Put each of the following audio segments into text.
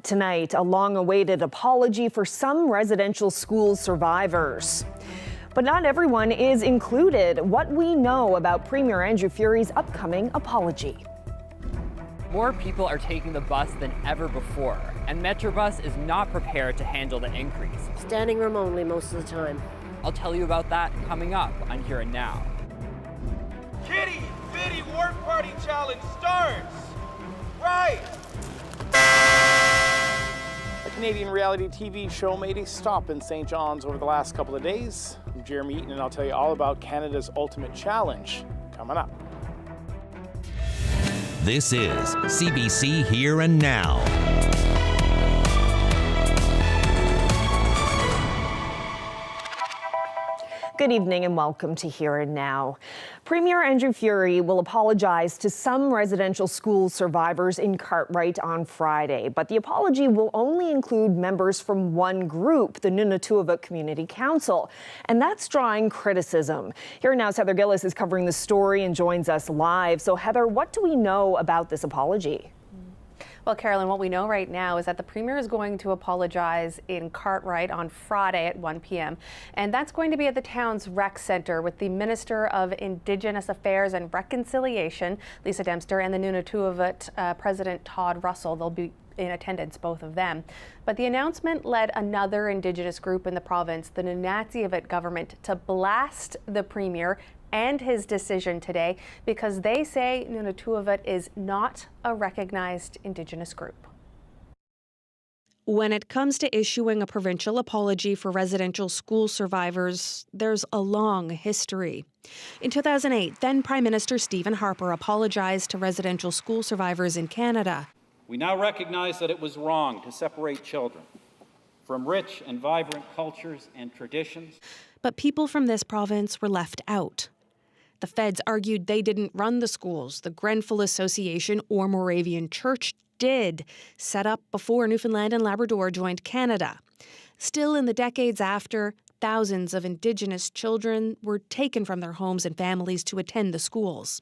tonight, a long-awaited apology for some residential school survivors. But not everyone is included. What we know about Premier Andrew Furey's upcoming apology. More people are taking the bus than ever before, and Metrobus is not prepared to handle the increase. Standing room only most of the time. I'll tell you about that coming up on Here and Now. Kitty Bitty Work Party Challenge starts right. A Canadian reality TV show made a stop in St. John's over the last couple of days. I'm Jeremy Eaton, and I'll tell you all about Canada's Ultimate Challenge coming up. This is CBC Here and Now. Good evening and welcome to Here and Now. Premier Andrew Furey will apologize to some residential school survivors in Cartwright on Friday, but the apology will only include members from one group, the Nunatuavut Community Council, and that's drawing criticism. Here and Now's Heather Gillis is covering the story and joins us live. So Heather, what do we know about this apology? Well, Carolyn, what we know right now is that the Premier is going to apologize in Cartwright on Friday at 1 p.m. And that's going to be at the town's rec center with the Minister of Indigenous Affairs and Reconciliation, Lisa Dempster, and the Nunatuavut President Todd Russell. They'll be in attendance, both of them. But the announcement led another Indigenous group in the province, the Nunatuavut government, to blast the Premier and his decision today because they say Nunatuavut is not a recognized Indigenous group. When it comes to issuing a provincial apology for residential school survivors, there's a long history. In 2008, then Prime Minister Stephen Harper apologized to residential school survivors in Canada. We now recognize that it was wrong to separate children from rich and vibrant cultures and traditions. But people from this province were left out. The feds argued they didn't run the schools. The Grenfell Association or Moravian Church did, set up before Newfoundland and Labrador joined Canada. Still, in the decades after, thousands of Indigenous children were taken from their homes and families to attend the schools.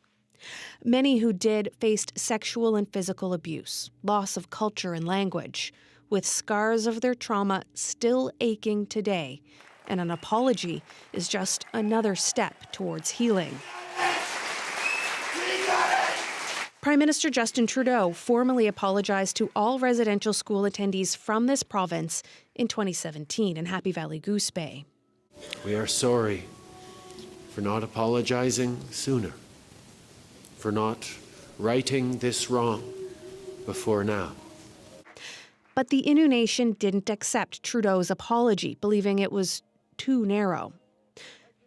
Many who did faced sexual and physical abuse, loss of culture and language, with scars of their trauma still aching today. And an apology is just another step towards healing. Prime Minister Justin Trudeau formally apologized to all residential school attendees from this province in 2017 in Happy Valley Goose Bay. We are sorry for not apologizing sooner, for not righting this wrong before now. But the Innu Nation didn't accept Trudeau's apology, believing it was too narrow.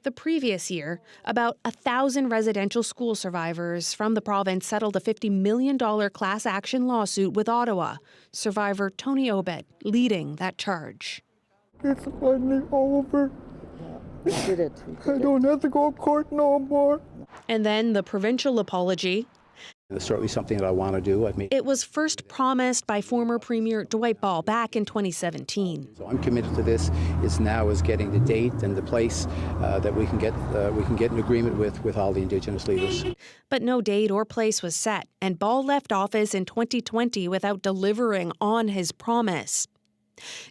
The previous year, about 1,000 residential school survivors from the province settled a $50 million class action lawsuit with Ottawa, survivor Tony Obed leading that charge. It's finally over. We did it. I don't have to go to court no more. And then the provincial apology. It's certainly something that I want to do. It was first promised by former Premier Dwight Ball back in 2017. So I'm committed to this. It's now is getting the date and the place that we can get an agreement with all the Indigenous leaders. But no date or place was set, and Ball left office in 2020 without delivering on his promise.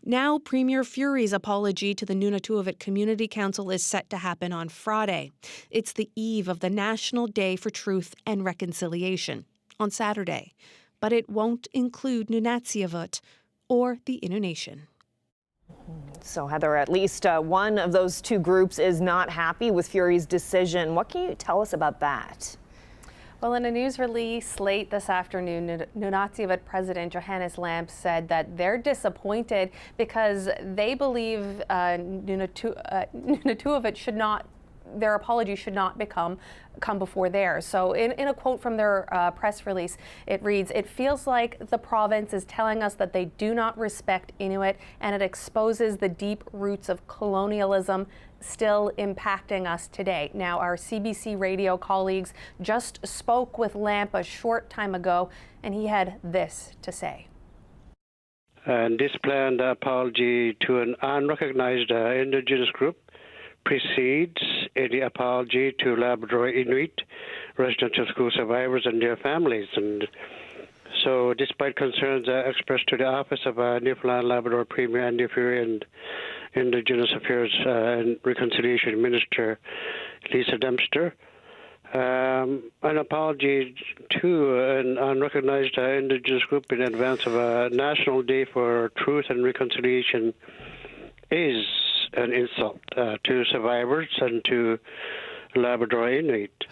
Now, Premier Furey's apology to the Nunatuavut Community Council is set to happen on Friday. It's the eve of the National Day for Truth and Reconciliation on Saturday. But it won't include Nunatsiavut or the Innu Nation. So, Heather, at least one of those two groups is not happy with Furey's decision. What can you tell us about that? Well, in a news release late this afternoon, Nunatsiavut President Johannes Lamp said that they're disappointed because they believe Nunatuavut should not, their apology should not come before theirs. So in a quote from their press release, it reads, "It feels like the province is telling us that they do not respect Inuit, and it exposes the deep roots of colonialism still impacting us today." Now, our CBC radio colleagues just spoke with Lamp a short time ago, and he had this to say. And this planned apology to an unrecognized Indigenous group precedes any apology to Labrador Inuit residential school survivors and their families. And so despite concerns expressed to the Office of Newfoundland and Labrador Premier Andrew Fury and Indigenous Affairs and Reconciliation Minister Lisa Dempster, an apology to an unrecognized Indigenous group in advance of a National Day for Truth and Reconciliation is an insult to survivors and to Labrador Inuit.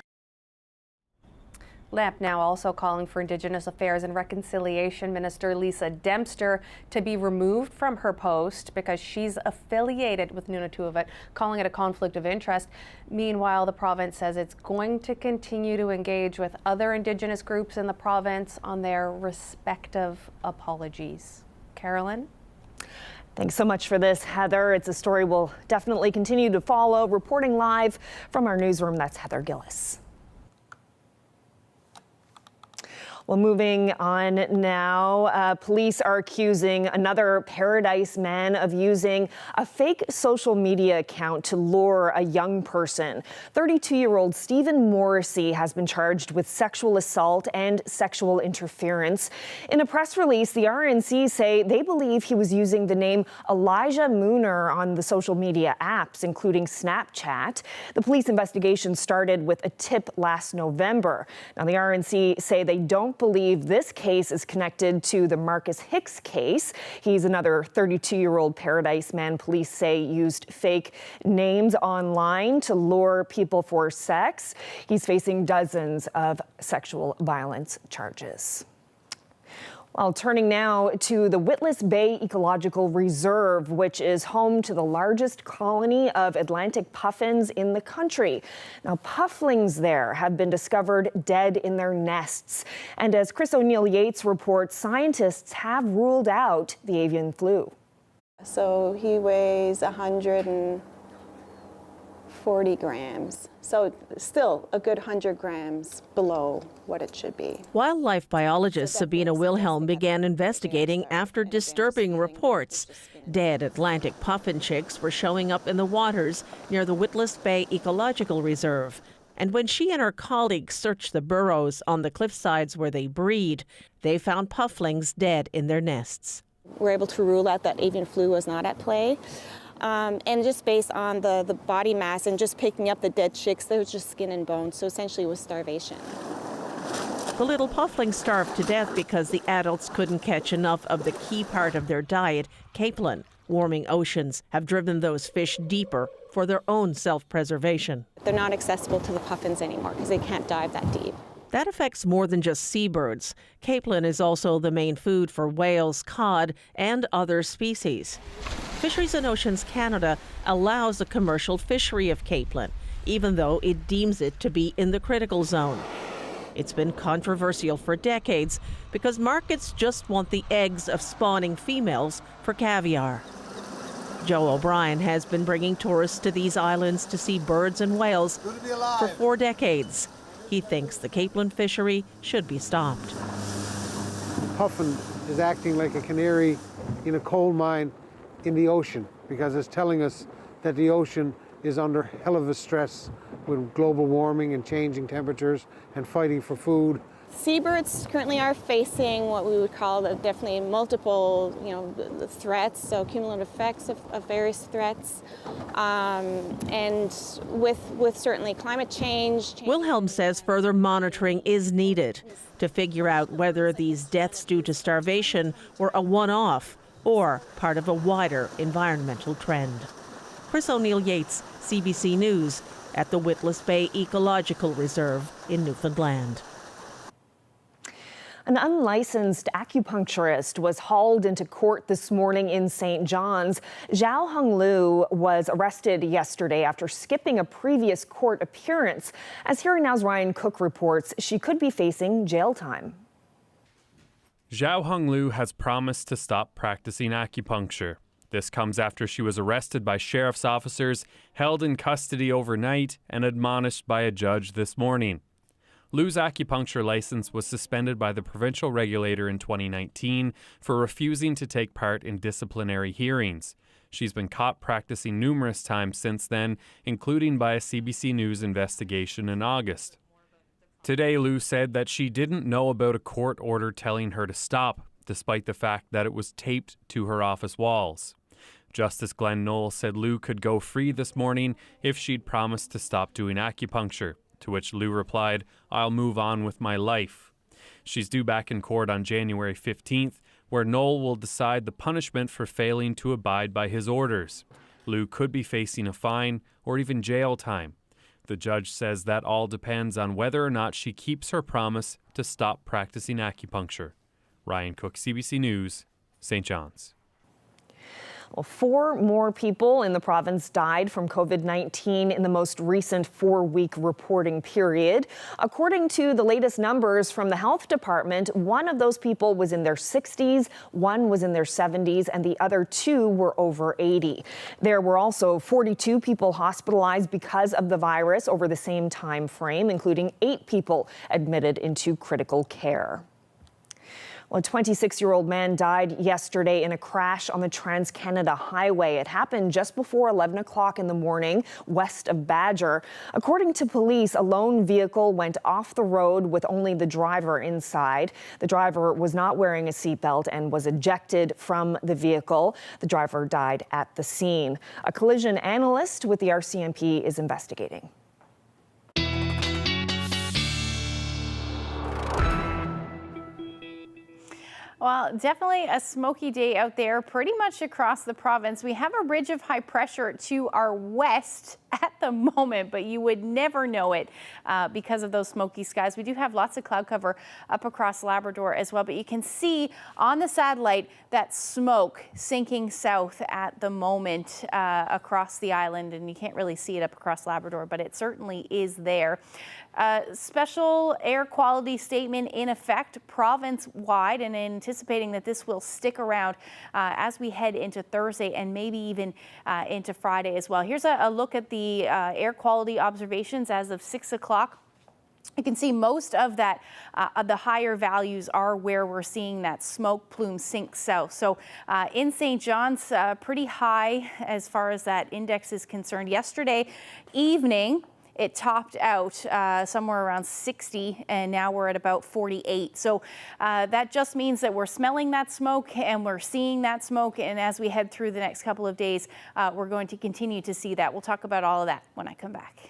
LAMP now also calling for Indigenous Affairs and Reconciliation Minister Lisa Dempster to be removed from her post because she's affiliated with Nunatuvet, calling it a conflict of interest. Meanwhile, the province says it's going to continue to engage with other Indigenous groups in the province on their respective apologies. Carolyn? Thanks so much for this, Heather. It's a story we'll definitely continue to follow. Reporting live from our newsroom, that's Heather Gillis. Well, moving on now, police are accusing another Paradise man of using a fake social media account to lure a young person. 32-year-old Stephen Morrissey has been charged with sexual assault and sexual interference. In a press release, the RNC say they believe he was using the name Elijah Mooner on the social media apps, including Snapchat. The police investigation started with a tip last November. Now, the RNC say they don't believe this case is connected to the Marcus Hicks case. He's another 32-year-old Paradise man police say used fake names online to lure people for sex. He's facing dozens of sexual violence charges. Well, turning now to the Witless Bay Ecological Reserve, which is home to the largest colony of Atlantic puffins in the country. Now, pufflings there have been discovered dead in their nests. And as Chris O'Neill-Yates reports, scientists have ruled out the avian flu. So he weighs 140 grams. So still a good 100 grams below what it should be. Wildlife biologist Sabina Wilhelm began investigating after disturbing reports. Dead Atlantic puffin chicks were showing up in the waters near the Witless Bay Ecological Reserve. And when she and her colleagues searched the burrows on the cliffsides where they breed, they found pufflings dead in their nests. We're able to rule out that avian flu was not at play. And just based on the body mass and just picking up the dead chicks, there was just skin and bones, so essentially it was starvation. The little pufflings starved to death because the adults couldn't catch enough of the key part of their diet, capelin. Warming oceans have driven those fish deeper for their own self-preservation. They're not accessible to the puffins anymore because they can't dive that deep. That affects more than just seabirds. Capelin is also the main food for whales, cod, and other species. Fisheries and Oceans Canada allows a commercial fishery of capelin, even though it deems it to be in the critical zone. It's been controversial for decades because markets just want the eggs of spawning females for caviar. Joe O'Brien has been bringing tourists to these islands to see birds and whales for 4 decades. He thinks the capelin fishery should be stopped. Puffin is acting like a canary in a coal mine in the ocean because it's telling us that the ocean is under hell of a stress with global warming and changing temperatures and fighting for food. Seabirds currently are facing what we would call definitely multiple, threats, so cumulative effects of various threats, and with certainly climate change. Wilhelm says further monitoring is needed to figure out whether these deaths due to starvation were a one-off or part of a wider environmental trend. Chris O'Neill-Yates, CBC News, at the Witless Bay Ecological Reserve in Newfoundland. An unlicensed acupuncturist was hauled into court this morning in St. John's. Zhao Honglu was arrested yesterday after skipping a previous court appearance. As Hearing Now's Ryan Cook reports, she could be facing jail time. Zhao Honglu has promised to stop practicing acupuncture. This comes after she was arrested by sheriff's officers, held in custody overnight, and admonished by a judge this morning. Lu's acupuncture license was suspended by the provincial regulator in 2019 for refusing to take part in disciplinary hearings. She's been caught practicing numerous times since then, including by a CBC News investigation in August. Today, Lou said that she didn't know about a court order telling her to stop, despite the fact that it was taped to her office walls. Justice Glenn Knoll said Lou could go free this morning if she'd promised to stop doing acupuncture, to which Lou replied, "I'll move on with my life." She's due back in court on January 15th, where Knoll will decide the punishment for failing to abide by his orders. Lou could be facing a fine or even jail time. The judge says that all depends on whether or not she keeps her promise to stop practicing acupuncture. Ryan Cook, CBC News, St. John's. Well, 4 more people in the province died from COVID-19 in the most recent 4-week reporting period. According to the latest numbers from the health department, 1 of those people was in their 60s, 1 was in their 70s, and the other 2 were over 80. There were also 42 people hospitalized because of the virus over the same time frame, including 8 people admitted into critical care. Well, a 26-year-old man died yesterday in a crash on the Trans-Canada Highway. It happened just before 11 o'clock in the morning west of Badger. According to police, a lone vehicle went off the road with only the driver inside. The driver was not wearing a seatbelt and was ejected from the vehicle. The driver died at the scene. A collision analyst with the RCMP is investigating. Well, definitely a smoky day out there pretty much across the province. We have a ridge of high pressure to our west at the moment, but you would never know it because of those smoky skies. We do have lots of cloud cover up across Labrador as well, but you can see on the satellite that smoke sinking south at the moment across the island, and you can't really see it up across Labrador, but it certainly is there. Special air quality statement in effect province-wide, and anticipating that this will stick around as we head into Thursday and maybe even into Friday as well. Here's a look at the air quality observations as of 6 o'clock. You can see most of that, the higher values are where we're seeing that smoke plume sink south. So in St. John's, pretty high as far as that index is concerned. Yesterday evening, it topped out somewhere around 60, and now we're at about 48. So that just means that we're smelling that smoke and we're seeing that smoke. And as we head through the next couple of days, we're going to continue to see that. We'll talk about all of that when I come back.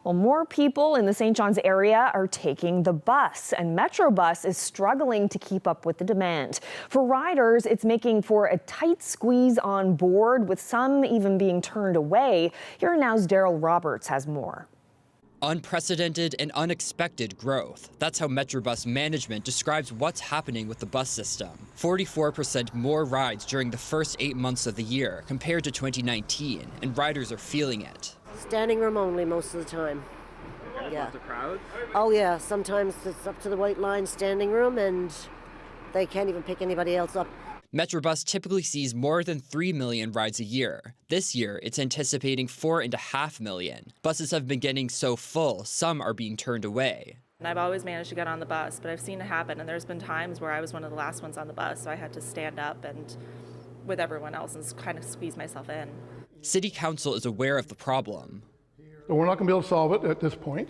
Well, more people in the St. John's area are taking the bus, and Metrobus is struggling to keep up with the demand. For riders, it's making for a tight squeeze on board, with some even being turned away. Here Now's Daryl Roberts has more. Unprecedented and unexpected growth. That's how Metrobus management describes what's happening with the bus system. 44% more rides during the first 8 months of the year compared to 2019, and riders are feeling it. Standing room only most of the time. Yeah. Lots of crowds? Oh yeah, sometimes it's up to the white line standing room and they can't even pick anybody else up. Metrobus typically sees more than 3 million rides a year. This year, it's anticipating 4.5 million. Buses have been getting so full, some are being turned away. And I've always managed to get on the bus, but I've seen it happen, and there's been times where I was one of the last ones on the bus, so I had to stand up and with everyone else and kind of squeeze myself in. City Council is aware of the problem. We're not going to be able to solve it at this point.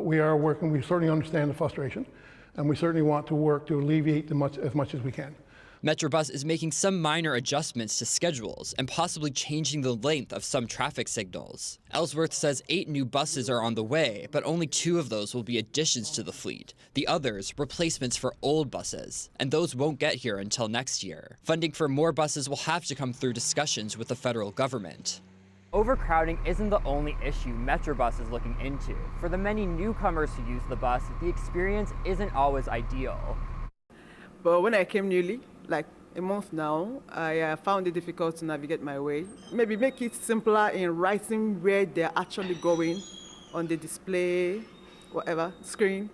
We are working, we certainly understand the frustration, and we certainly want to work to alleviate as much as we can. Metrobus is making some minor adjustments to schedules and possibly changing the length of some traffic signals. Ellsworth says 8 new buses are on the way, but only 2 of those will be additions to the fleet. The others, replacements for old buses, and those won't get here until next year. Funding for more buses will have to come through discussions with the federal government. Overcrowding isn't the only issue Metrobus is looking into. For the many newcomers who use the bus, the experience isn't always ideal. But when I came newly, like a month now, I found it difficult to navigate my way. Maybe make it simpler in writing where they're actually going on the display, whatever, screen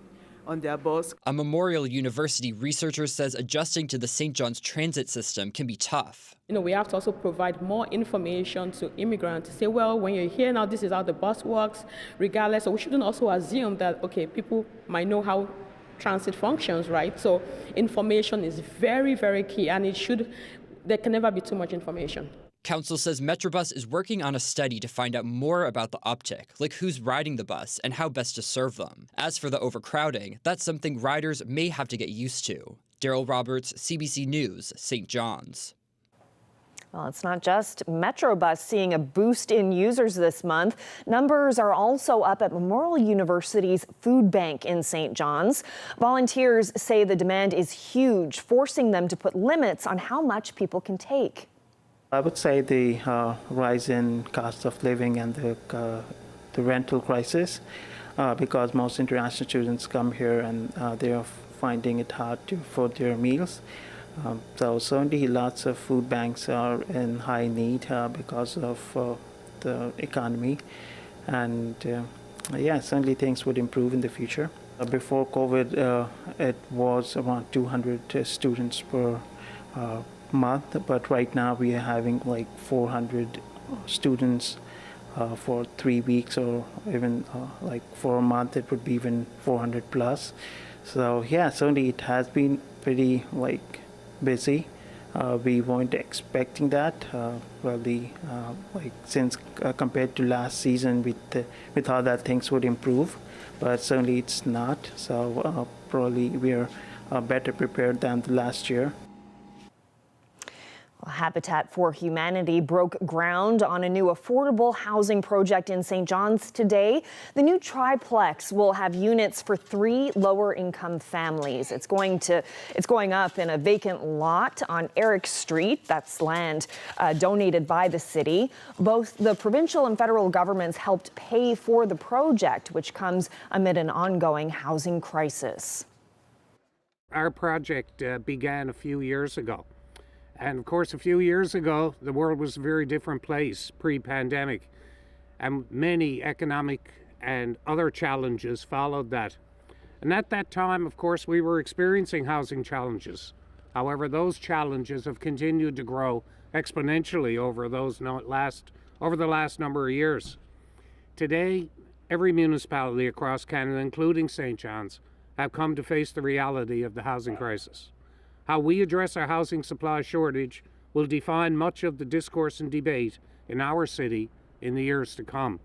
on their bus. A Memorial University researcher says adjusting to the St. John's transit system can be tough. We have to also provide more information to immigrants to say, well, when you're here now, this is how the bus works, regardless. So we shouldn't also assume that, okay, people might know how transit functions, right? So information is very, very key, and there can never be too much information. Council says Metrobus is working on a study to find out more about the uptick, like who's riding the bus and how best to serve them. As for the overcrowding, that's something riders may have to get used to. Daryl Roberts, CBC News, St. John's. Well, it's not just Metrobus seeing a boost in users this month. Numbers are also up at Memorial University's food bank in St. John's. Volunteers say the demand is huge, forcing them to put limits on how much people can take. I would say the rise in cost of living and the rental crisis, because most international students come here and they are finding it hard to afford their meals. So certainly lots of food banks are in high need because of the economy, and yeah, certainly things would improve in the future. Before COVID, it was around 200 students per month, but right now we are having like 400 students for 3 weeks, or even like for a month it would be even 400 plus. So yeah, certainly it has been pretty busy. We weren't expecting that really, since compared to last season, we thought that things would improve, but certainly it's not. So probably we're better prepared than last year. Habitat for Humanity broke ground on a new affordable housing project in St. John's today. The new triplex will have units for 3 lower-income families. It's going up in a vacant lot on Eric Street. That's land donated by the city. Both the provincial and federal governments helped pay for the project, which comes amid an ongoing housing crisis. Our project began a few years ago. And of course, a few years ago, the world was a very different place pre-pandemic, and many economic and other challenges followed that. And at that time, of course, we were experiencing housing challenges. However, those challenges have continued to grow exponentially over the last number of years. Today, every municipality across Canada, including St. John's, have come to face the reality of the housing crisis. How we address our housing supply shortage will define much of the discourse and debate in our city in the years to come.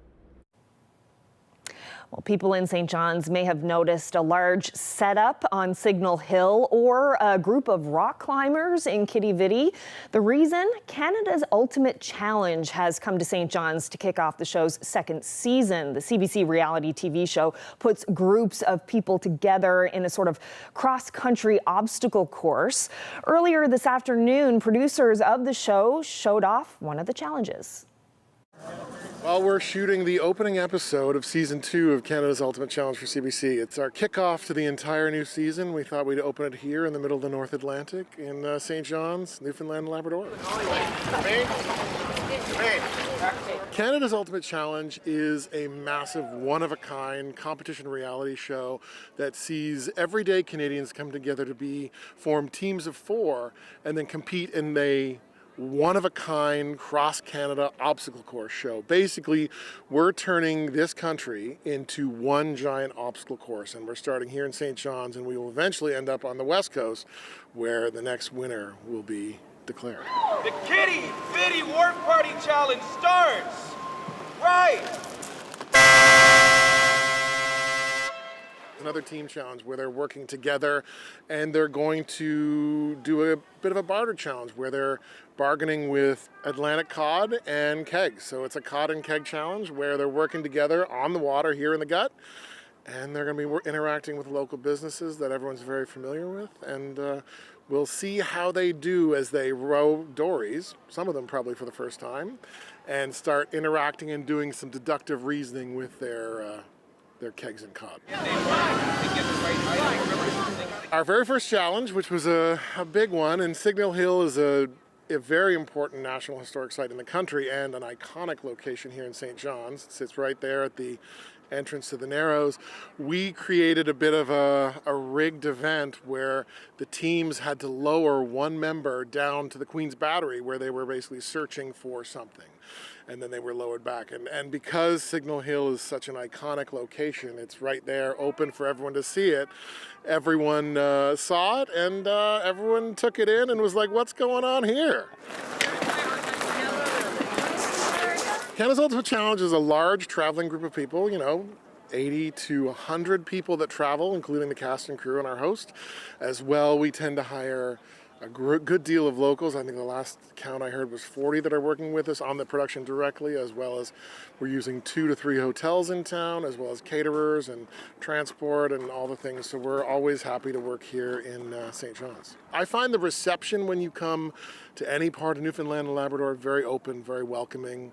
Well, people in St. John's may have noticed a large setup on Signal Hill or a group of rock climbers in Kitty Vitty. The reason? Canada's Ultimate Challenge has come to St. John's to kick off the show's second season. The CBC reality TV show puts groups of people together in a sort of cross-country obstacle course. Earlier this afternoon, producers of the show showed off one of the challenges. Well, we're shooting the opening episode of Season 2 of Canada's Ultimate Challenge for CBC. It's our kickoff to the entire new season. We thought we'd open it here in the middle of the North Atlantic in St. John's, Newfoundland and Labrador. Canada's Ultimate Challenge is a massive, one-of-a-kind competition reality show that sees everyday Canadians come together to form teams of 4 and then compete in a one-of-a-kind cross-Canada obstacle course show. Basically, we're turning this country into one giant obstacle course, and we're starting here in St. John's, and we will eventually end up on the West Coast, where the next winner will be declared. The Kitty Vitty Wharf Party Challenge starts right. Another team challenge where they're working together, and they're going to do a bit of a barter challenge where they're bargaining with Atlantic cod and kegs. So it's a cod and keg challenge where they're working together on the water here in the gut, and they're going to be interacting with local businesses that everyone's very familiar with, and we'll see how they do as they row dories, some of them probably for the first time, and start interacting and doing some deductive reasoning with their kegs and cod. Our very first challenge, which was a big one, and Signal Hill is a very important National Historic Site in the country and an iconic location here in St. John's. It sits right there at the entrance to the Narrows. We created a bit of a rigged event where the teams had to lower one member down to the Queen's Battery, where they were basically searching for something, and then they were lowered back. And because Signal Hill is such an iconic location, it's right there, open for everyone to see it. Everyone saw it, and everyone took it in and was like, what's going on here? Canada's Ultimate Challenge is a large traveling group of people, 80 to 100 people that travel, including the cast and crew and our host. As well, we tend to hire a good deal of locals. I think the last count I heard was 40 that are working with us on the production directly, as well as we're using 2 to 3 hotels in town, as well as caterers and transport and all the things. So we're always happy to work here in St. John's. I find the reception when you come to any part of Newfoundland and Labrador very open, very welcoming.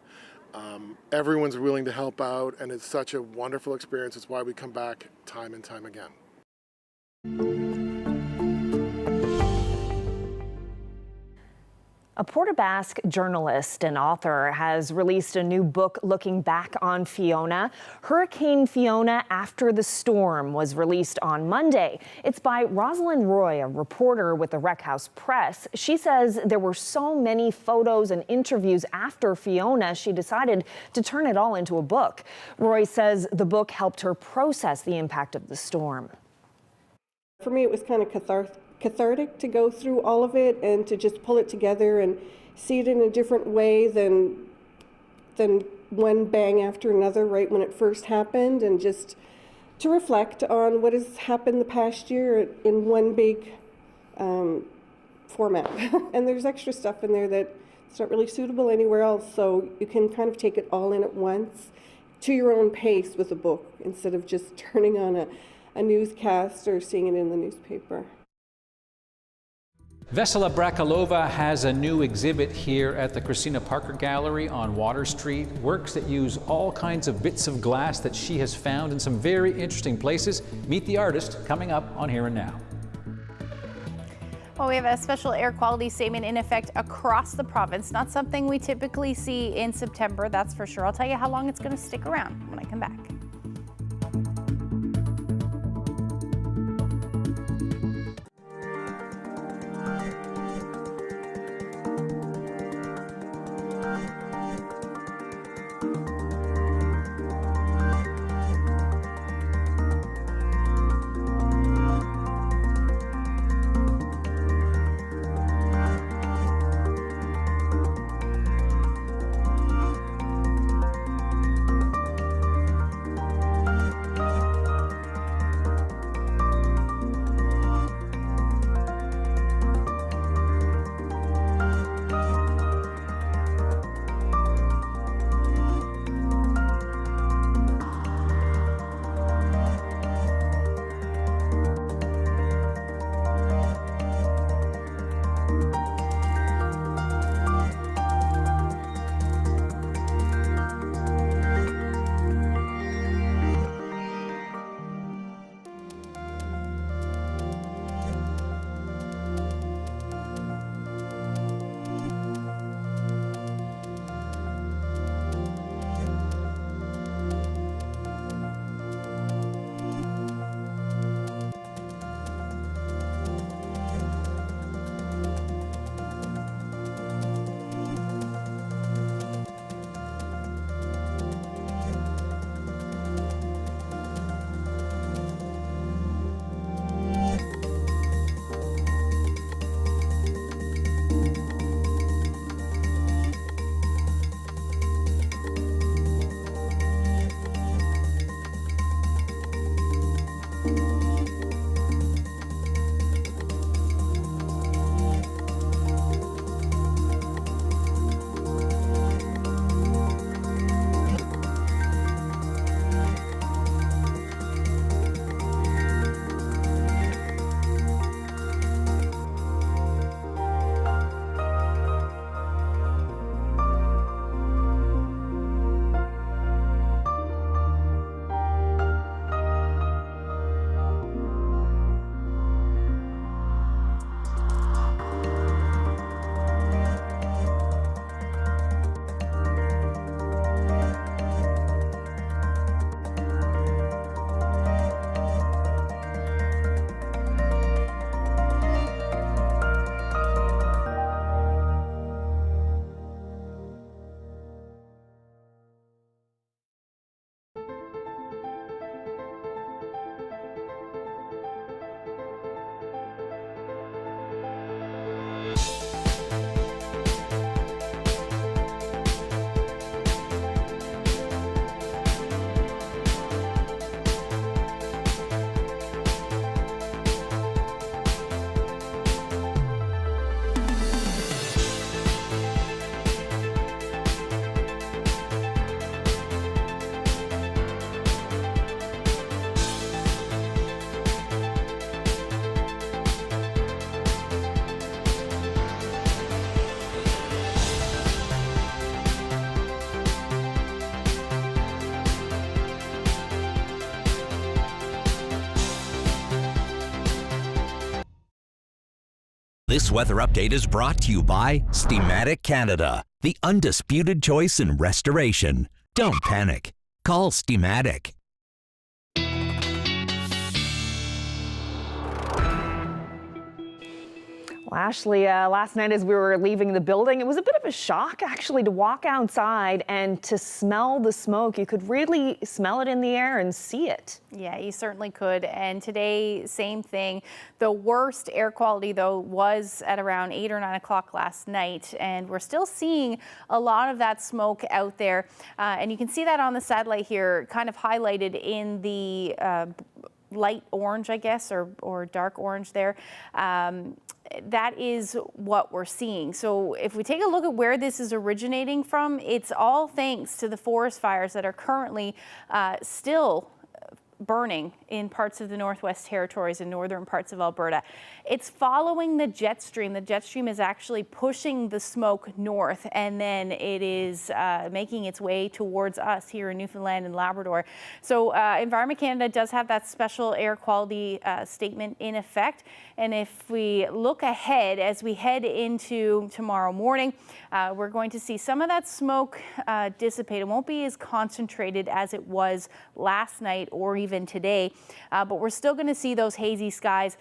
Everyone's willing to help out, and it's such a wonderful experience. It's why we come back time and time again. A Port aux Basques journalist and author has released a new book looking back on Fiona. Hurricane Fiona After the Storm was released on Monday. It's by Rosalind Roy, a reporter with the Wreck House Press. She says there were so many photos and interviews after Fiona, she decided to turn it all into a book. Roy says the book helped her process the impact of the storm. For me, it was kind of cathartic to go through all of it and to just pull it together and see it in a different way than one bang after another right when it first happened, and just to reflect on what has happened the past year in one big format. And there's extra stuff in there that's not really suitable anywhere else, so you can kind of take it all in at once to your own pace with a book instead of just turning on a newscast or seeing it in the newspaper. Vesela Brakalova has a new exhibit here at the Christina Parker Gallery on Water Street. Works that use all kinds of bits of glass that she has found in some very interesting places. Meet the artist coming up on Here and Now. Well, we have a special air quality statement in effect across the province. Not something we typically see in September, that's for sure. I'll tell you how long it's going to stick around when I come back. This weather update is brought to you by Steamatic Canada, the undisputed choice in restoration. Don't panic. Call Steamatic. Well, Ashley, last night as we were leaving the building, it was a bit of a shock actually to walk outside and to smell the smoke. You could really smell it in the air and see it. Yeah, you certainly could. And today, same thing. The worst air quality, though, was at around 8 or 9 o'clock last night. And we're still seeing a lot of that smoke out there. And you can see that on the satellite here, kind of highlighted in the light orange, I guess, or dark orange there. That is what we're seeing. So if we take a look at where this is originating from, it's all thanks to the forest fires that are currently still burning in parts of the Northwest Territories and northern parts of Alberta. It's following the jet stream. The jet stream is actually pushing the smoke north, and then it is making its way towards us here in Newfoundland and Labrador. So Environment Canada does have that special air quality statement in effect. And if we look ahead as we head into tomorrow morning, we're going to see some of that smoke dissipate. It won't be as concentrated as it was last night or even today, but we're still going to see those hazy skies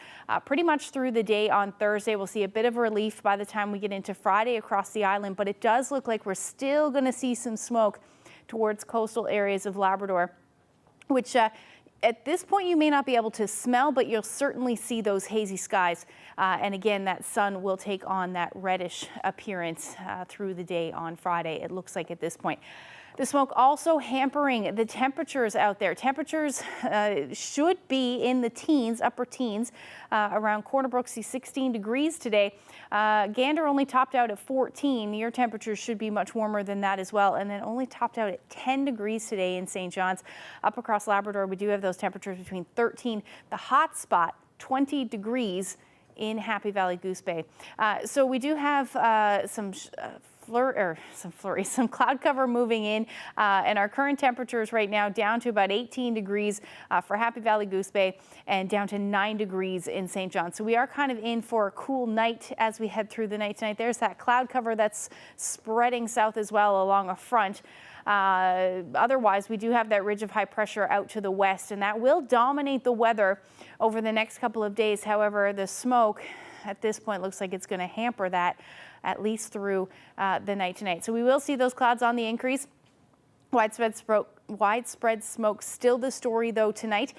pretty much through the day on Thursday. We'll see a bit of relief by the time we get into Friday across the island, but it does look like we're still going to see some smoke towards coastal areas of Labrador, which at this point you may not be able to smell, but you'll certainly see those hazy skies. And again, that sun will take on that reddish appearance through the day on Friday, it looks like at this point. The smoke also hampering the temperatures out there. Temperatures should be in the teens, upper teens. Around Corner Brook, see 16 degrees today. Gander only topped out at 14. Your temperatures should be much warmer than that as well. And then only topped out at 10 degrees today in St. John's. Up across Labrador, we do have those temperatures between 13. The hot spot, 20 degrees in Happy Valley Goose Bay. So we do have some cloud cover moving in, and our current temperatures right now down to about 18 degrees for Happy Valley Goose Bay and down to 9 degrees in St. John. So we are kind of in for a cool night as we head through the night tonight. There's that cloud cover that's spreading south as well along a front. Otherwise, we do have that ridge of high pressure out to the west, and that will dominate the weather over the next couple of days. However, the smoke at this point looks like it's going to hamper that at least through the night tonight. So we will see those clouds on the increase. Widespread smoke still the story though tonight,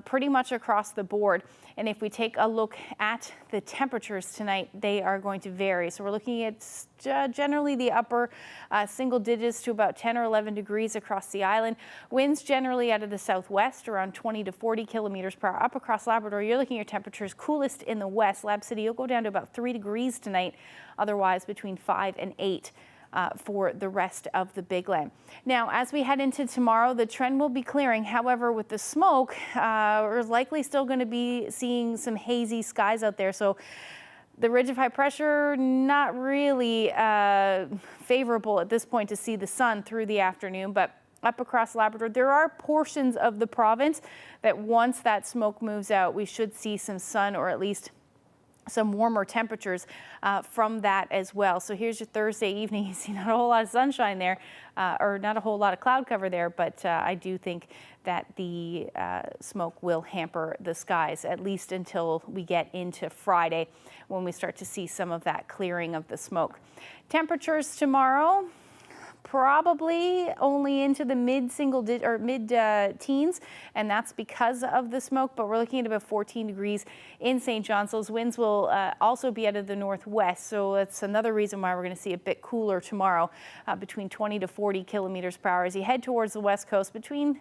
pretty much across the board. And if we take a look at the temperatures tonight, they are going to vary. So we're looking at generally the upper single digits to about 10 or 11 degrees across the island. Winds generally out of the southwest around 20 to 40 kilometers per hour. Up across Labrador, you're looking at temperatures coolest in the west. Lab City, you'll go down to about 3 degrees tonight. Otherwise between 5 and 8. For the rest of the Big Land. Now, as we head into tomorrow, the trend will be clearing. However, with the smoke, we're likely still going to be seeing some hazy skies out there. So the ridge of high pressure, not really favorable at this point to see the sun through the afternoon, but up across Labrador, there are portions of the province that once that smoke moves out, we should see some sun or at least some warmer temperatures from that as well. So here's your Thursday evening. You see not a whole lot of sunshine there, or not a whole lot of cloud cover there, but I do think that the smoke will hamper the skies, at least until we get into Friday when we start to see some of that clearing of the smoke. Temperatures tomorrow, probably only into the mid-teens, and that's because of the smoke, but we're looking at about 14 degrees in St. John's. Those winds will also be out of the northwest, so that's another reason why we're going to see a bit cooler tomorrow, between 20 to 40 kilometers per hour as you head towards the west coast, between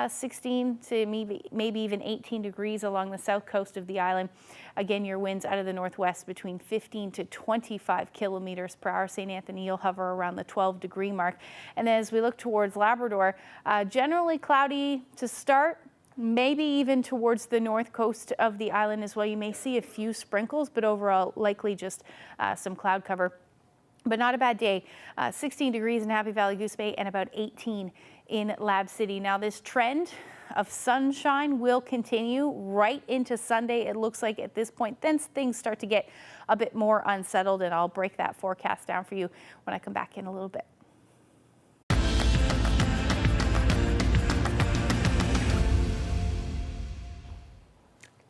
16 to maybe even 18 degrees along the south coast of the island. Again, your winds out of the northwest between 15 to 25 kilometers per hour. St. Anthony, you'll hover around the 12-degree mark. And then as we look towards Labrador, generally cloudy to start, maybe even towards the north coast of the island as well. You may see a few sprinkles, but overall likely just some cloud cover. but not a bad day. 16 degrees in Happy Valley Goose Bay and about 18 in Lab City. Now this trend of sunshine will continue right into Sunday, it looks like at this point. Then things start to get a bit more unsettled, and I'll break that forecast down for you when I come back in a little bit.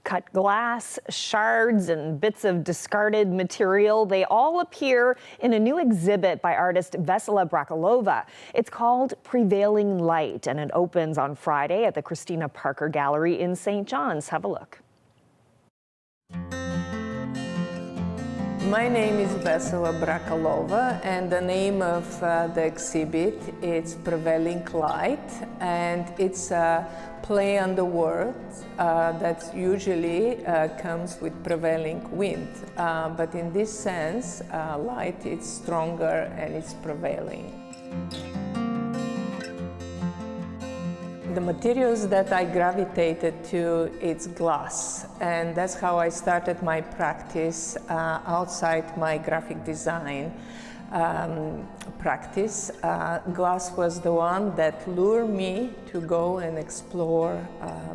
Cut glass, shards, and bits of discarded material, they all appear in a new exhibit by artist Vesela Brakalova. It's called Prevailing Light, and it opens on Friday at the Christina Parker Gallery in St. John's. Have a look. My name is Vesela Brakalova, and the name of the exhibit is Prevailing Light, and it's a play on the word that usually comes with prevailing wind, but in this sense, light is stronger and it's prevailing. The materials that I gravitated to, it's glass, and that's how I started my practice outside my graphic design practice. Glass was the one that lured me to go and explore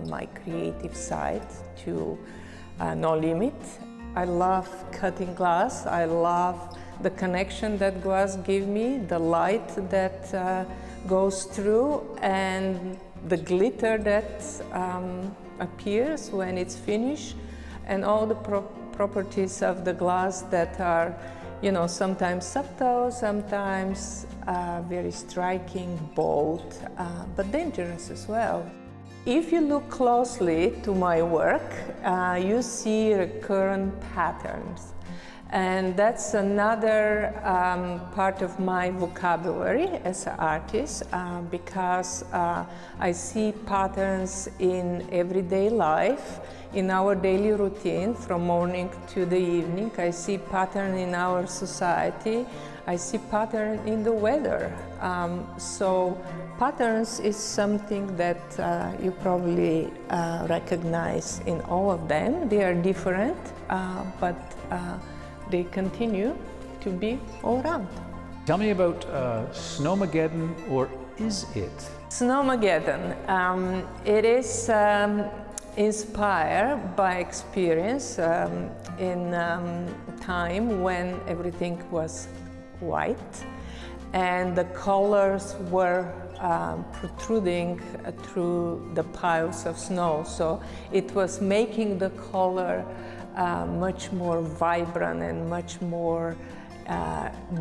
my creative side to no limit. I love cutting glass. I love the connection that glass gives me, the light that goes through, and the glitter that appears when it's finished, and all the properties of the glass that are, you know, sometimes subtle, sometimes very striking, bold, but dangerous as well. If you look closely to my work, you see recurrent patterns. And that's another part of my vocabulary as an artist, because I see patterns in everyday life, in our daily routine, from morning to the evening. I see pattern in our society. I see pattern in the weather. So patterns is something that you probably recognize in all of them. They are different, but they continue to be all around. Tell me about Snowmageddon, or is it? Snowmageddon. It is inspired by experience in time when everything was white and the colors were protruding through the piles of snow. So it was making the color much more vibrant and much more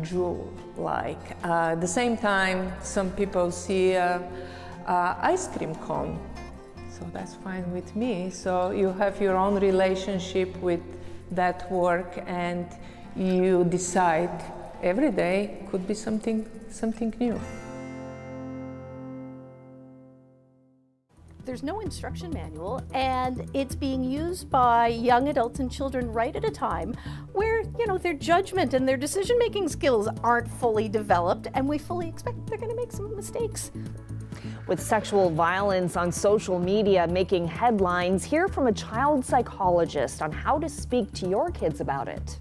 jewel-like. At the same time, some people see an ice cream cone, so that's fine with me. So you have your own relationship with that work, and you decide every day could be something new. There's no instruction manual, and it's being used by young adults and children right at a time where, you know, their judgment and their decision-making skills aren't fully developed, and we fully expect they're going to make some mistakes. With sexual violence on social media making headlines, hear from a child psychologist on how to speak to your kids about it.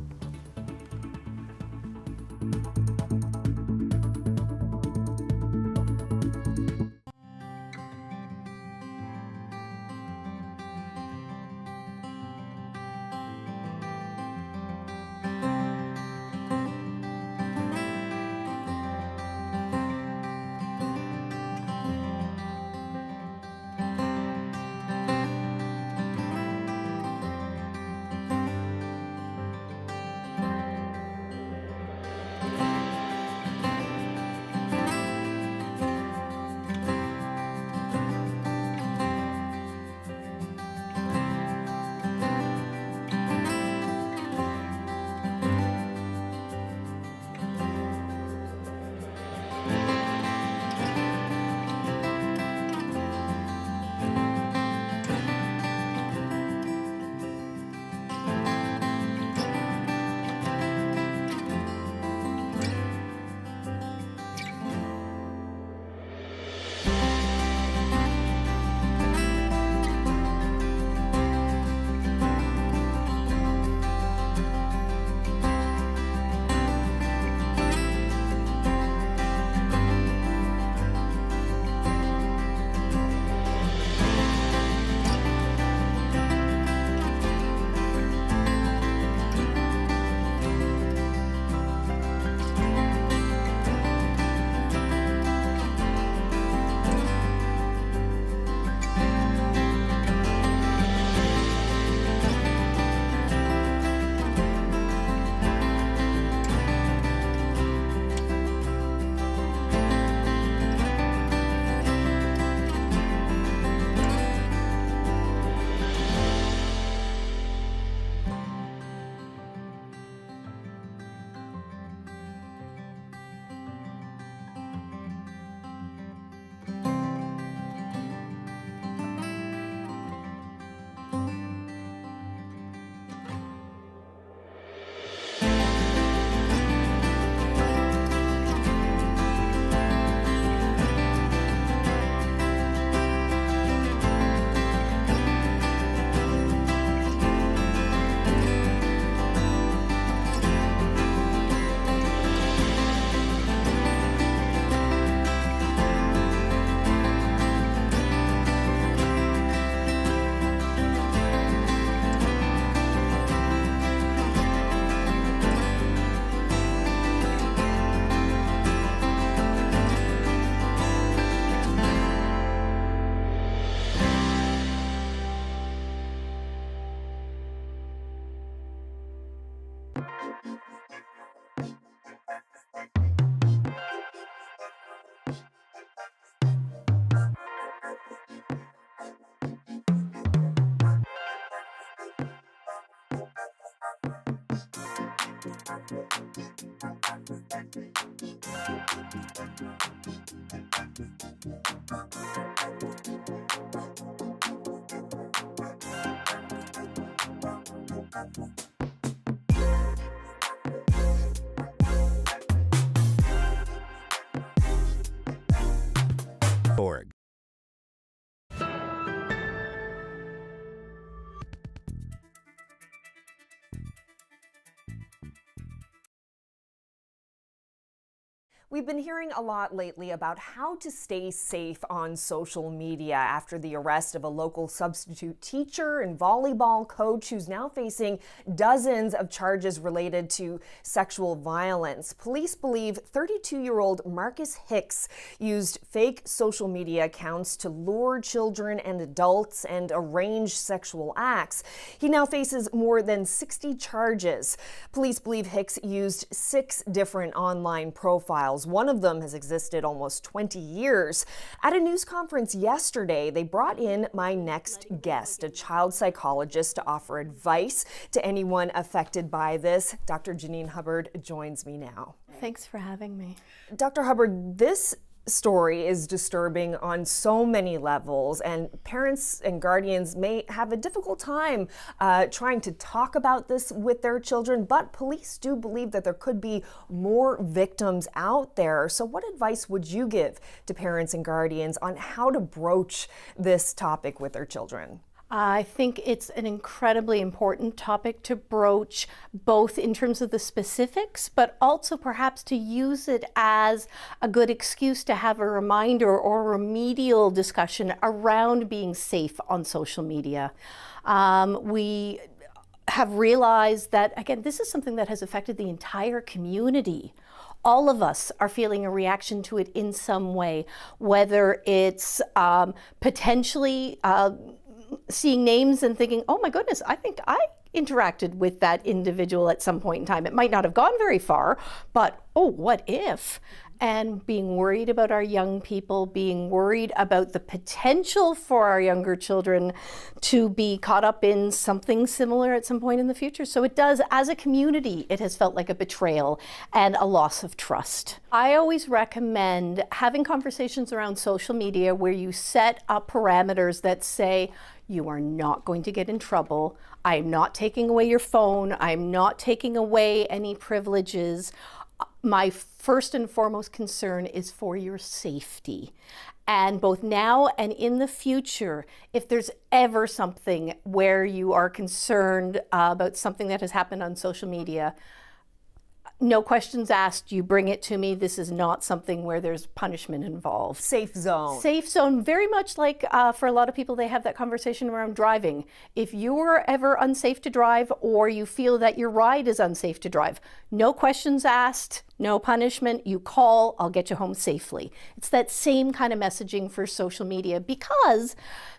Org. We've been hearing a lot lately about how to stay safe on social media after the arrest of a local substitute teacher and volleyball coach who's now facing dozens of charges related to sexual violence. Police believe 32-year-old Marcus Hicks used fake social media accounts to lure children and adults and arrange sexual acts. He now faces more than 60 charges. Police believe Hicks used 6 different online profiles. One of them has existed almost 20 years. At a news conference yesterday, they brought in my next guest, a child psychologist, to offer advice to anyone affected by this. Dr. Janine Hubbard joins me now. Thanks for having me. Dr. Hubbard, this story is disturbing on so many levels, and parents and guardians may have a difficult time trying to talk about this with their children, but police do believe that there could be more victims out there. So what advice would you give to parents and guardians on how to broach this topic with their children? I think it's an incredibly important topic to broach, both in terms of the specifics, but also perhaps to use it as a good excuse to have a reminder or remedial discussion around being safe on social media. We have realized that, again, this is something that has affected the entire community. All of us are feeling a reaction to it in some way, whether it's potentially seeing names and thinking, oh my goodness, I think I interacted with that individual at some point in time. It might not have gone very far, but oh, what if? And being worried about our young people, being worried about the potential for our younger children to be caught up in something similar at some point in the future. So it does, as a community, it has felt like a betrayal and a loss of trust. I always recommend having conversations around social media where you set up parameters that say, you are not going to get in trouble. I'm not taking away your phone. I'm not taking away any privileges. My first and foremost concern is for your safety. And both now and in the future, if there's ever something where you are concerned about something that has happened on social media, no questions asked, you bring it to me. This is not something where there's punishment involved. Safe zone. Safe zone, very much like for a lot of people, they have that conversation around driving. If you're ever unsafe to drive or you feel that your ride is unsafe to drive, no questions asked, no punishment, you call, I'll get you home safely. It's that same kind of messaging for social media, because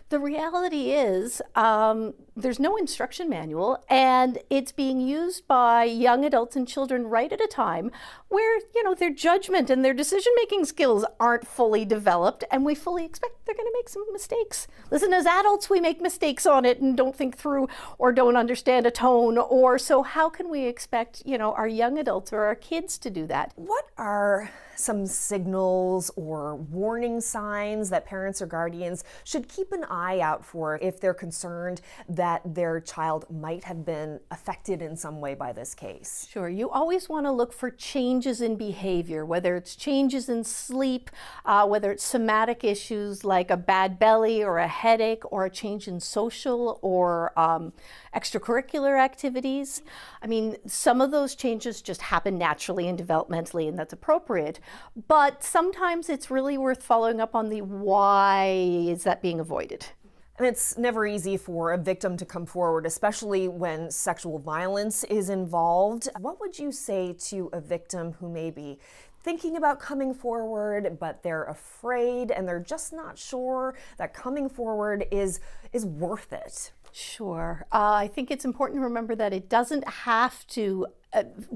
the reality is there's no instruction manual, and it's being used by young adults and children right at a time where, you know, their judgment and their decision-making skills aren't fully developed, and we fully expect they're going to make some mistakes. Listen, as adults, we make mistakes on it and don't think through or don't understand a tone, or so how can we expect, you know, our young adults or our kids to do that? What are some signals or warning signs that parents or guardians should keep an eye out for if they're concerned that their child might have been affected in some way by this case? Sure. You always want to look for changes in behavior, whether it's changes in sleep, whether it's somatic issues like a bad belly or a headache, or a change in social or extracurricular activities. I mean, some of those changes just happen naturally and developmentally, and that's appropriate. But sometimes it's really worth following up on the why is that being avoided. And it's never easy for a victim to come forward, especially when sexual violence is involved. What would you say to a victim who may be thinking about coming forward, but they're afraid and they're just not sure that coming forward is worth it? Sure. I think it's important to remember that it doesn't have to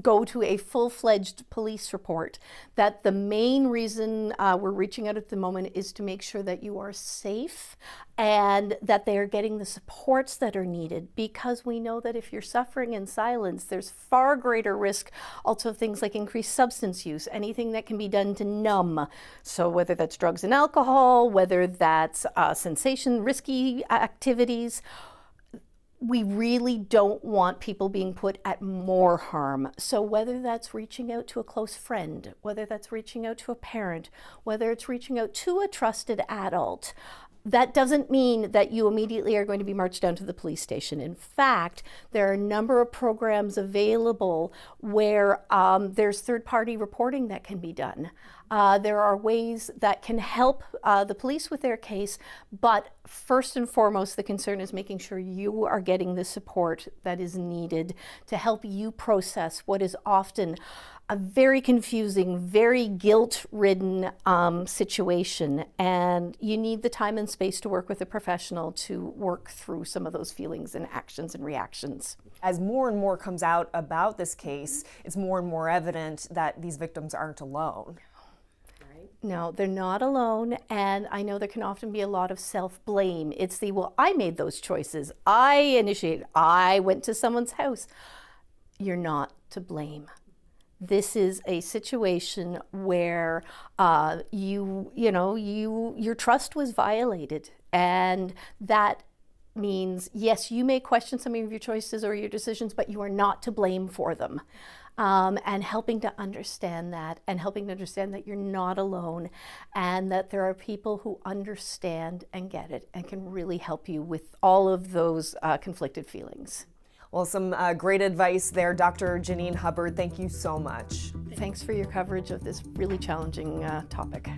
go to a full-fledged police report, that the main reason we're reaching out at the moment is to make sure that you are safe and that they are getting the supports that are needed, because we know that if you're suffering in silence, there's far greater risk also of things like increased substance use, anything that can be done to numb. So whether that's drugs and alcohol, whether that's risky activities, we really don't want people being put at more harm. So whether that's reaching out to a close friend, whether that's reaching out to a parent, whether it's reaching out to a trusted adult, that doesn't mean that you immediately are going to be marched down to the police station. In fact, there are a number of programs available where there's third-party reporting that can be done. There are ways that can help the police with their case, but first and foremost, the concern is making sure you are getting the support that is needed to help you process what is often a very confusing, very guilt-ridden situation, and you need the time and space to work with a professional to work through some of those feelings and actions and reactions. As more and more comes out about this case, it's more and more evident that these victims aren't alone. No, they're not alone, and I know there can often be a lot of self-blame. It's the, well, I made those choices, I initiated, I went to someone's house. You're not to blame. This is a situation where your trust was violated, and that means, yes, you may question some of your choices or your decisions, but you are not to blame for them. And helping to understand that, and helping to understand that you're not alone, and that there are people who understand and get it and can really help you with all of those conflicted feelings. Well, some great advice there, Dr. Janine Hubbard. Thank you so much. Thanks for your coverage of this really challenging topic.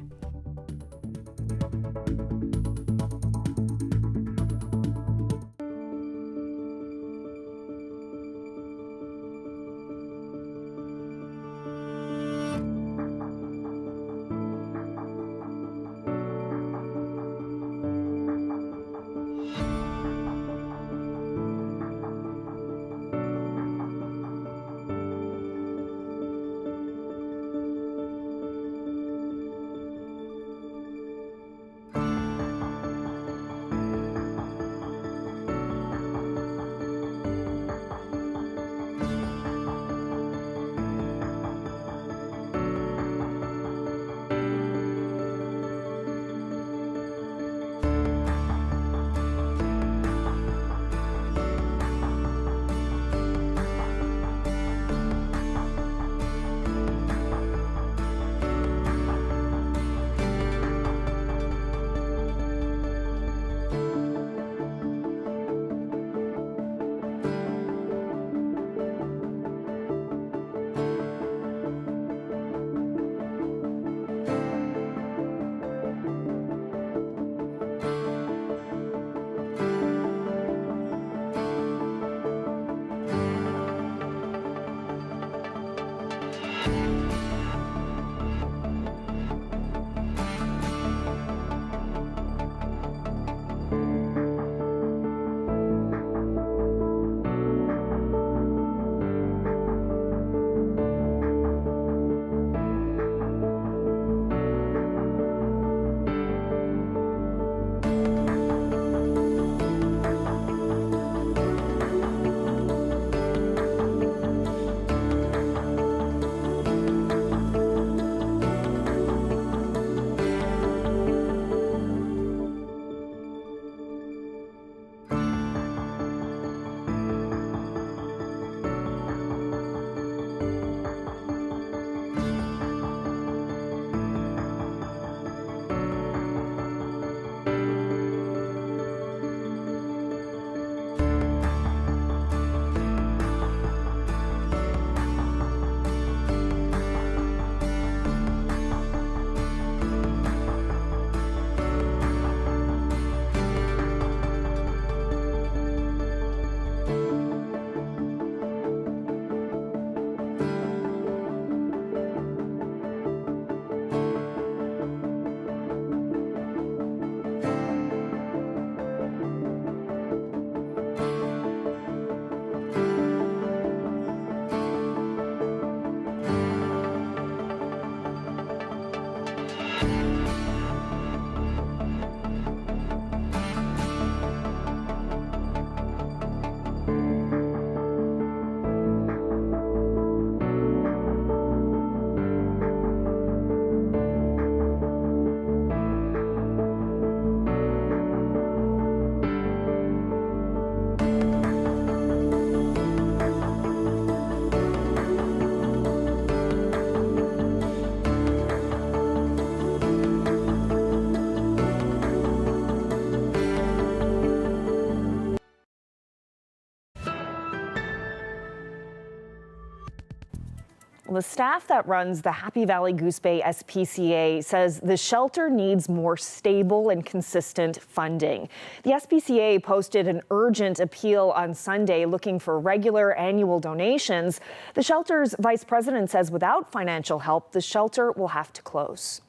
Well, the staff that runs the Happy Valley Goose Bay SPCA says the shelter needs more stable and consistent funding. The SPCA posted an urgent appeal on Sunday looking for regular annual donations. The shelter's vice president says without financial help, the shelter will have to close.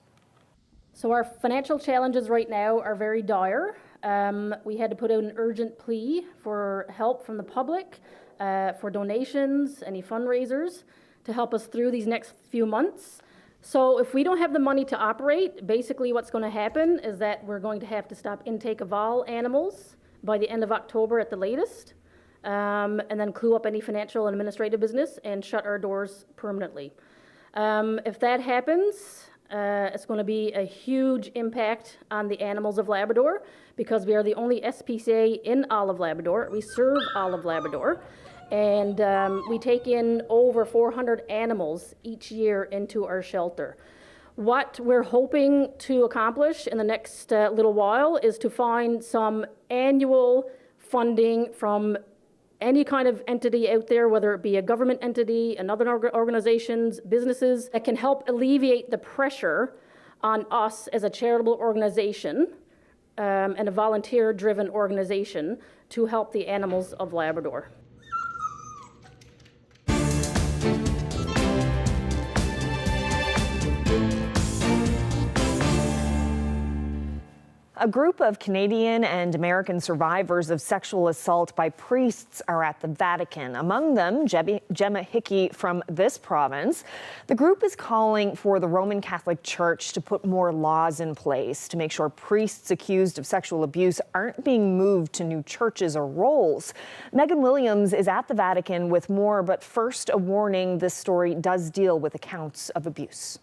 So our financial challenges right now are very dire. We had to put out an urgent plea for help from the public, for donations, any fundraisers, to help us through these next few months. So if we don't have the money to operate, basically what's going to happen is that we're going to have to stop intake of all animals by the end of October at the latest, and then clue up any financial and administrative business and shut our doors permanently. If that happens, it's going to be a huge impact on the animals of Labrador because we are the only SPCA in all of Labrador. We serve all of Labrador. And we take in over 400 animals each year into our shelter. What we're hoping to accomplish in the next little while is to find some annual funding from any kind of entity out there, whether it be a government entity, another organizations, businesses, that can help alleviate the pressure on us as a charitable organization and a volunteer-driven organization to help the animals of Labrador. A group of Canadian and American survivors of sexual assault by priests are at the Vatican. Among them, Gemma Hickey from this province. The group is calling for the Roman Catholic Church to put more laws in place to make sure priests accused of sexual abuse aren't being moved to new churches or roles. Megan Williams is at the Vatican with more, but first a warning: this story does deal with accounts of abuse.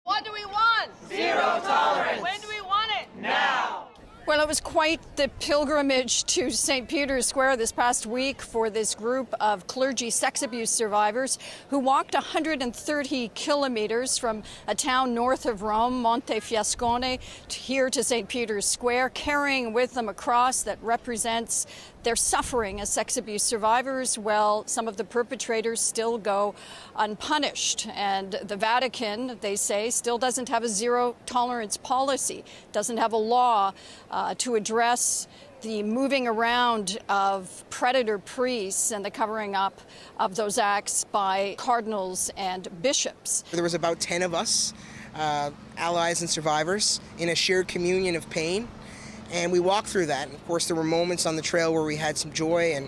What do we want? Zero tolerance. When do we want it? Now. Well, it was quite the pilgrimage to St. Peter's Square this past week for this group of clergy sex abuse survivors who walked 130 kilometers from a town north of Rome, Montefiascone, here to St. Peter's Square, carrying with them a cross that represents their suffering as sex abuse survivors. Well, some of the perpetrators still go unpunished. And the Vatican, they say, still doesn't have a zero tolerance policy, doesn't have a law to address the moving around of predator priests and the covering up of those acts by cardinals and bishops. There was about 10 of us, allies and survivors, in a shared communion of pain. And we walked through that. And of course, there were moments on the trail where we had some joy. And,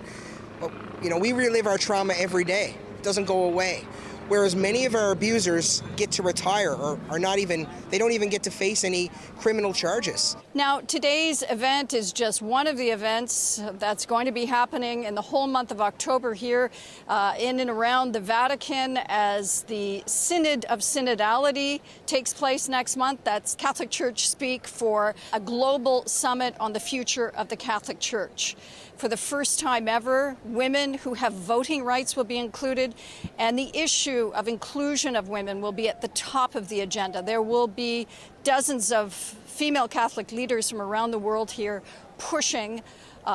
you know, we relive our trauma every day. It doesn't go away. Whereas many of our abusers get to retire or they don't even get to face any criminal charges. Now, today's event is just one of the events that's going to be happening in the whole month of October here in and around the Vatican as the Synod of Synodality takes place next month. That's Catholic Church speak for a global summit on the future of the Catholic Church. For the first time ever, women who have voting rights will be included, and the issue of inclusion of women will be at the top of the agenda. There will be dozens of female Catholic leaders from around the world here pushing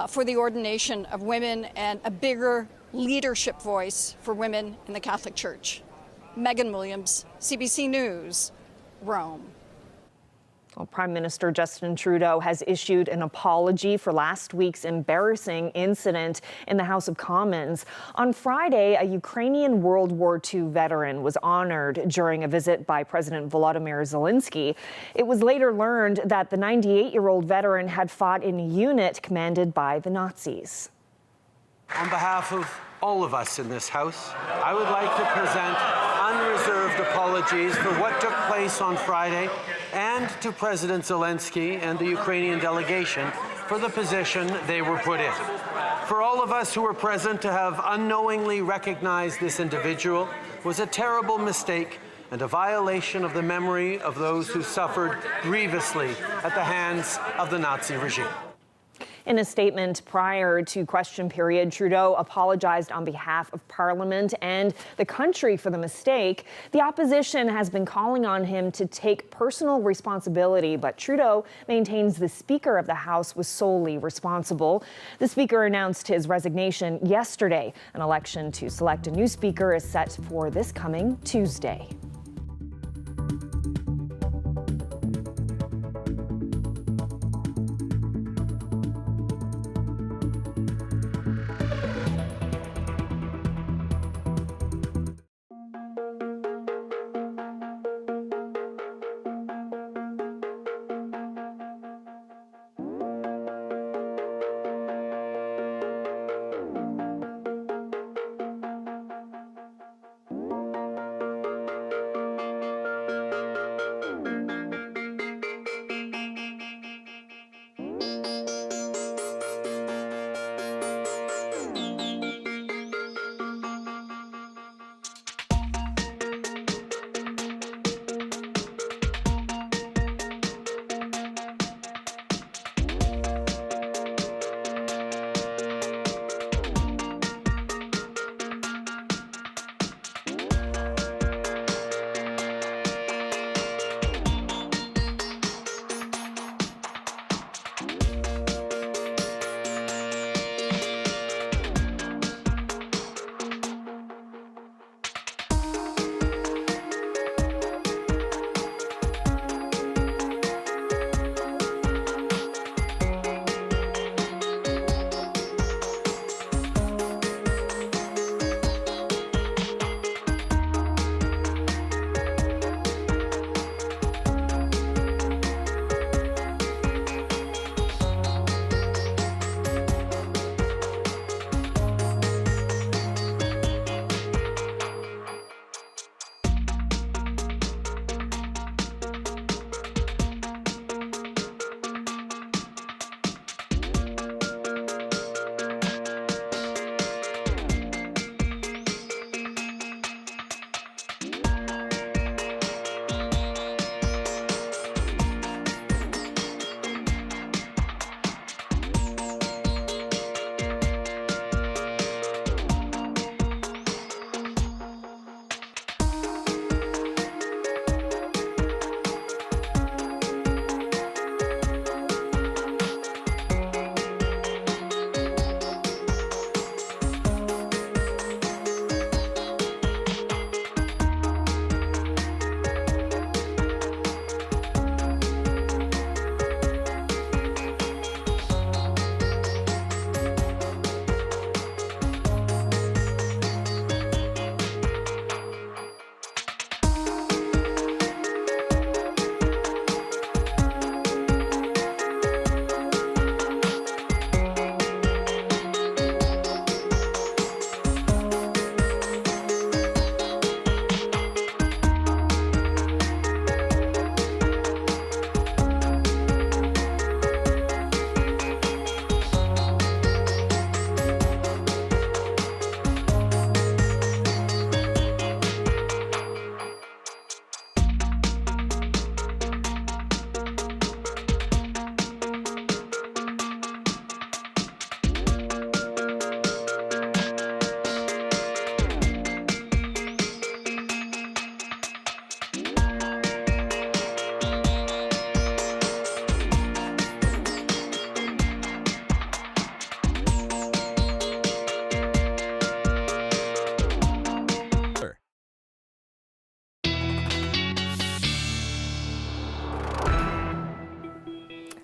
for the ordination of women and a bigger leadership voice for women in the Catholic Church. Megan Williams, CBC News, Rome. Well, Prime Minister Justin Trudeau has issued an apology for last week's embarrassing incident in the House of Commons. On Friday, a Ukrainian World War II veteran was honored during a visit by President Volodymyr Zelensky. It was later learned that the 98-year-old veteran had fought in a unit commanded by the Nazis. On behalf of all of us in this House, I would like to present unreserved apologies for what took place on Friday and to President Zelensky and the Ukrainian delegation for the position they were put in. For all of us who were present to have unknowingly recognized this individual was a terrible mistake and a violation of the memory of those who suffered grievously at the hands of the Nazi regime. In a statement prior to question period, Trudeau apologized on behalf of Parliament and the country for the mistake. The opposition has been calling on him to take personal responsibility, but Trudeau maintains the Speaker of the House was solely responsible. The Speaker announced his resignation yesterday. An election to select a new Speaker is set for this coming Tuesday.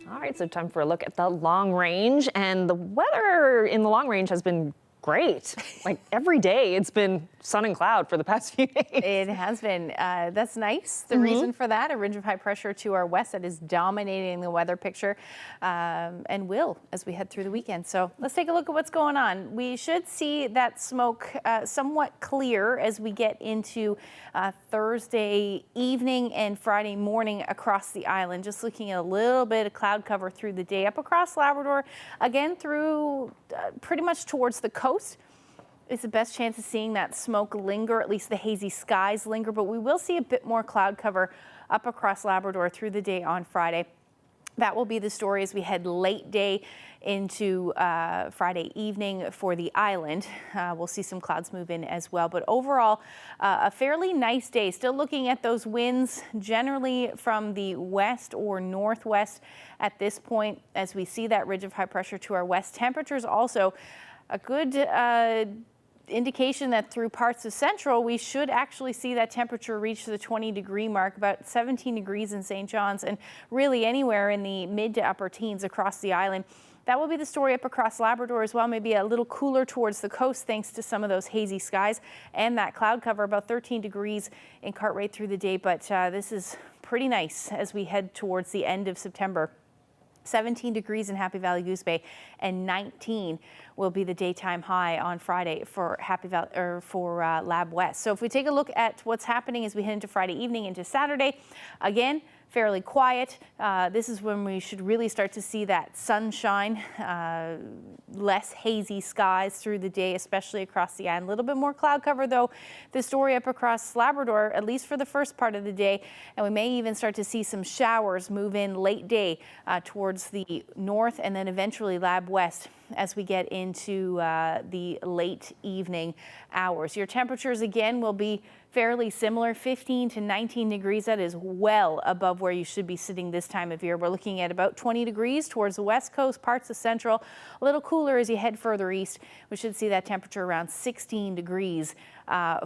All right, so time for a look at the long range, and the weather in the long range has been great. Like every day it's been sun and cloud for the past few days. It has been. That's nice. The reason for that, a ridge of high pressure to our west that is dominating the weather picture and will as we head through the weekend. So let's take a look at what's going on. We should see that smoke somewhat clear as we get into Thursday evening and Friday morning across the island. Just looking at a little bit of cloud cover through the day up across Labrador, again through pretty much towards the coast. It's the best chance of seeing that smoke linger, at least the hazy skies linger, but we will see a bit more cloud cover up across Labrador through the day on Friday. That will be the story as we head late day into Friday evening for the island. We'll see some clouds move in as well, but overall a fairly nice day. Still looking at those winds generally from the west or northwest at this point as we see that ridge of high pressure to our west. Temperatures also a good indication that through parts of central we should actually see that temperature reach the 20-degree mark, about 17 degrees in St. John's, and really anywhere in the mid to upper teens across the island. That will be the story up across Labrador as well, maybe a little cooler towards the coast thanks to some of those hazy skies and that cloud cover, about 13 degrees in Cartwright through the day, but this is pretty nice as we head towards the end of September. 17 degrees in Happy Valley Goose Bay, and 19 will be the daytime high on Friday for Happy Valley or for Lab West. So if we take a look at what's happening as we head into Friday evening into Saturday, again, fairly quiet. This is when we should really start to see that sunshine, less hazy skies through the day, especially across the island. A little bit more cloud cover, though, the story up across Labrador, at least for the first part of the day. And we may even start to see some showers move in late day towards the north and then eventually Lab West as we get into the late evening hours. Your temperatures, again, will be fairly similar, 15 to 19 degrees. That is well above where you should be sitting this time of year. We're looking at about 20 degrees towards the west coast, parts of central. A little cooler as you head further east. We should see that temperature around 16 degrees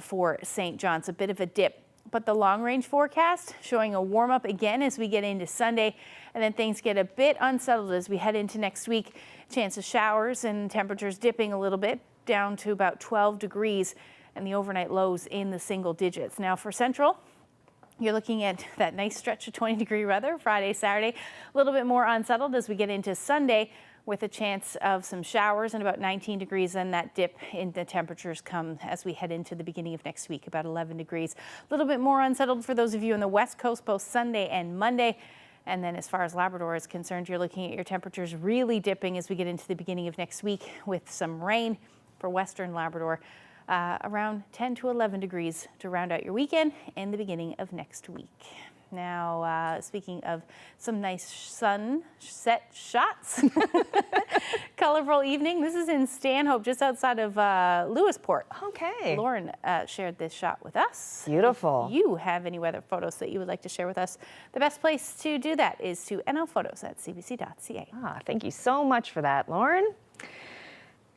for St. John's, a bit of a dip. But the long-range forecast showing a warm-up again as we get into Sunday, and then things get a bit unsettled as we head into next week. Chance of showers and temperatures dipping a little bit down to about 12 degrees and the overnight lows in the single digits. Now for Central, you're looking at that nice stretch of 20-degree weather Friday, Saturday, a little bit more unsettled as we get into Sunday with a chance of some showers and about 19 degrees, and that dip in the temperatures come as we head into the beginning of next week, about 11 degrees. A little bit more unsettled for those of you on the west coast, both Sunday and Monday. And then as far as Labrador is concerned, you're looking at your temperatures really dipping as we get into the beginning of next week with some rain for western Labrador. Around 10 to 11 degrees to round out your weekend and the beginning of next week. Now, speaking of some nice sunset shots, colorful evening. This is in Stanhope, just outside of Lewisport. Okay. Lauren shared this shot with us. Beautiful. If you have any weather photos that you would like to share with us, the best place to do that is to nlphotos@cbc.ca. Thank you so much for that, Lauren.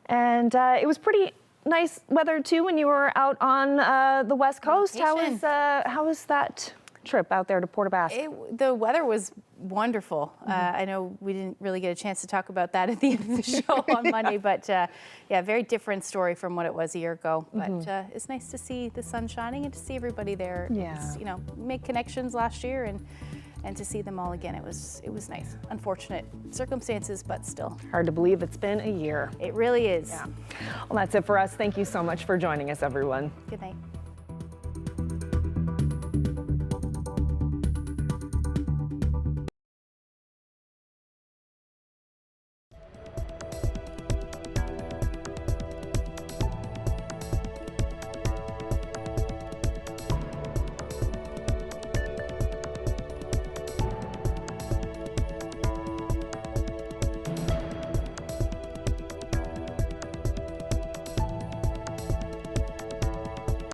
And it was pretty nice weather too when you were out on the west coast. How was that trip out there to Port aux Basques? The weather was wonderful. I know we didn't really get a chance to talk about that at the end of the show on Monday, but yeah, very different story from what it was a year ago. But it's nice to see the sun shining and to see everybody there. Yeah. You know, make connections last year and to see them all again. It was nice. Unfortunate circumstances, but still. Hard to believe it's been a year. It really is. Yeah. Well, that's it for us. Thank you so much for joining us, everyone. Good night.